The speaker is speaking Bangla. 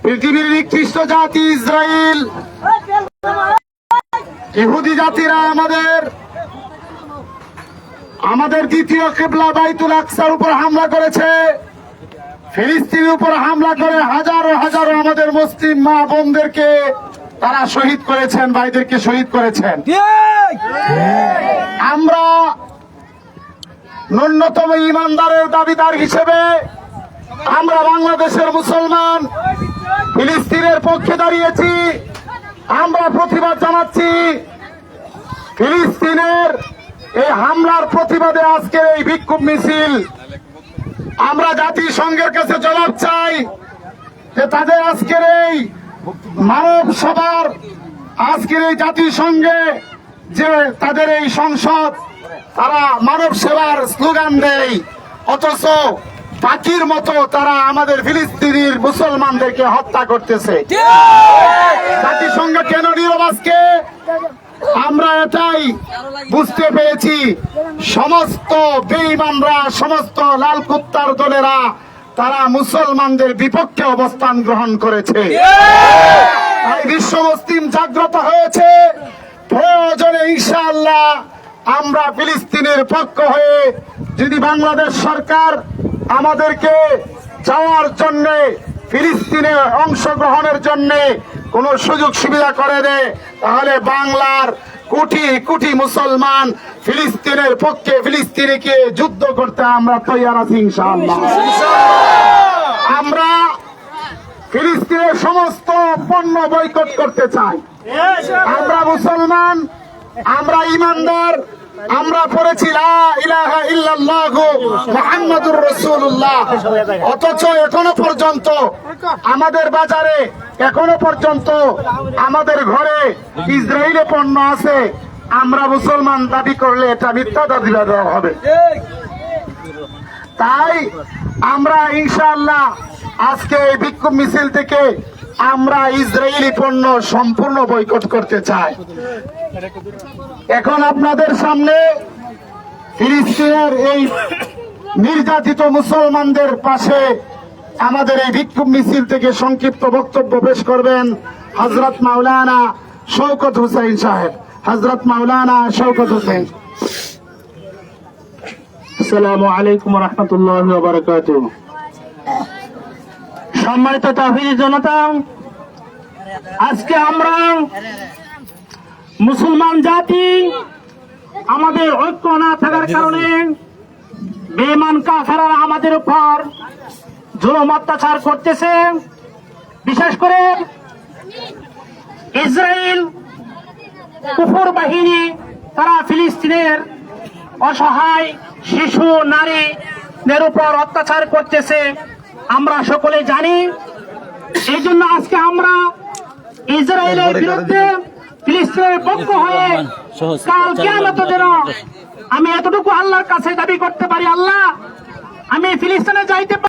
পৃথিবীর নিকৃষ্ট জাতি ইসরায়েল, ইহুদি জাতিরা আমাদের দ্বিতীয় কিবলা বাইতুল আকসার উপর হামলা করেছে। ফিলিস্তিনের উপর হামলা করে হাজারো হাজারো আমাদের মুসলিম মা বোনদেরকে তারা শহীদ করেছেন, ভাইদেরকে শহীদ করেছেন। আমরা ন্যূনতম ইমানদারের দাবিদার হিসেবে আমরা বাংলাদেশের মুসলমান ফিলিস্তিনের পক্ষে দাঁড়িয়েছি। আমরা প্রতিবাদ জানাচ্ছি। ফিলিস্তিনের এই হামলার প্রতিবাদে আজকের এই বিক্ষোভ মিছিল। আমরা জাতিসংঘের কাছে জবাব চাই যে তাদের আজকের এই মানব সভার, আজকের এই জাতিসংঘে যে তাদের এই সংসদ, তারা মানব সেবার স্লোগান দেয়, অথচ পাখির মতো তারা আমাদের ফিলিস্তিনির মুসলমানদেরকে হত্যা করতেছে। জাতিসংঘ কেন নীরব আজকে? আমরা এটাই বুঝতে পেরেছি, সমস্ত বেঈমানরা, সমস্ত লাল কুত্তার দলেরা তারা মুসলমানদের বিপক্ষে অবস্থান গ্রহণ করেছে। তাই বিশ্ব মুসলিম জাগ্রত হয়েছে। প্রয়োজনে ইনশাআল্লাহ আমরা ফিলিস্তিনের পক্ষ হয়ে, যদি বাংলাদেশ সরকার আমাদেরকে যাওয়ার জন্য, ফিলিস্তিনে অংশগ্রহণের জন্য কোন সুযোগ সুবিধা করে দেয়, তাহলে বাংলার কোটি কোটি মুসলমান ফিলিস্তিনের পক্ষে, ফিলিস্তিনিকে যুদ্ধ করতে আমরা তৈরি আছি ইনশাআল্লাহ। আমরা ফিলিস্তিনের সমস্ত পণ্য বয়কট করতে চাই। আমরা মুসলমান, আমরা ইমানদার, আমরা পড়েছি লা ইলাহা ইল্লাল্লাহু মুহাম্মাদুর রাসূলুল্লাহ, অথচ এখনো পর্যন্ত আমাদের বাজারে, এখনো পর্যন্ত আমাদের ঘরে ইসরায়েলি পণ্য আছে। আমরা মুসলমান দাবি করলে এটা মিথ্যা দাবি দেওয়া হবে। তাই আমরা ইনশাআল্লাহ আজকে এই বিক্ষোভ মিছিল থেকে আমরা ইসরায়েলি পণ্য সম্পূর্ণ বয়কট করতে চাই। এখন আপনাদের সামনে ফিলিস্তিনের এই নির্যাতিত মুসলমানদের পাশে আমাদের এই বিক্ষোভ মিছিল থেকে সংক্ষিপ্ত বক্তব্য পেশ করবেন হযরত মাওলানা শওকত হোসেন সাহেব। হযরত মাওলানা শওকত হোসেন। আসসালামু আলাইকুম ওয়া রাহমাতুল্লাহি ওয়া বারাকাতুহু। সম্মানিত তাওহীদি জনতা, আজকে আমরা মুসলমান জাতি আমাদের ঐক্য না থাকার কারণে বেঈমান কাফেররা আমাদের উপর জুলুম অত্যাচার করতেছে। বিশেষ করে ইসরায়েল কুফর বাহিনী, তারা ফিলিস্তিনের অসহায় শিশু নারীদের উপর অত্যাচার করতেছে, আমরা সকলে জানি। এই জন্য আজকে আমরা ইসরায়েলের বিরুদ্ধে ফিলিস্তিনের পক্ষ হয়ে কাল কিয়ামতের দিন আমি এতটুকু আল্লাহর কাছে দাবি করতে পারি, আল্লাহ, আমি ফিলিস্তিনে যাইতে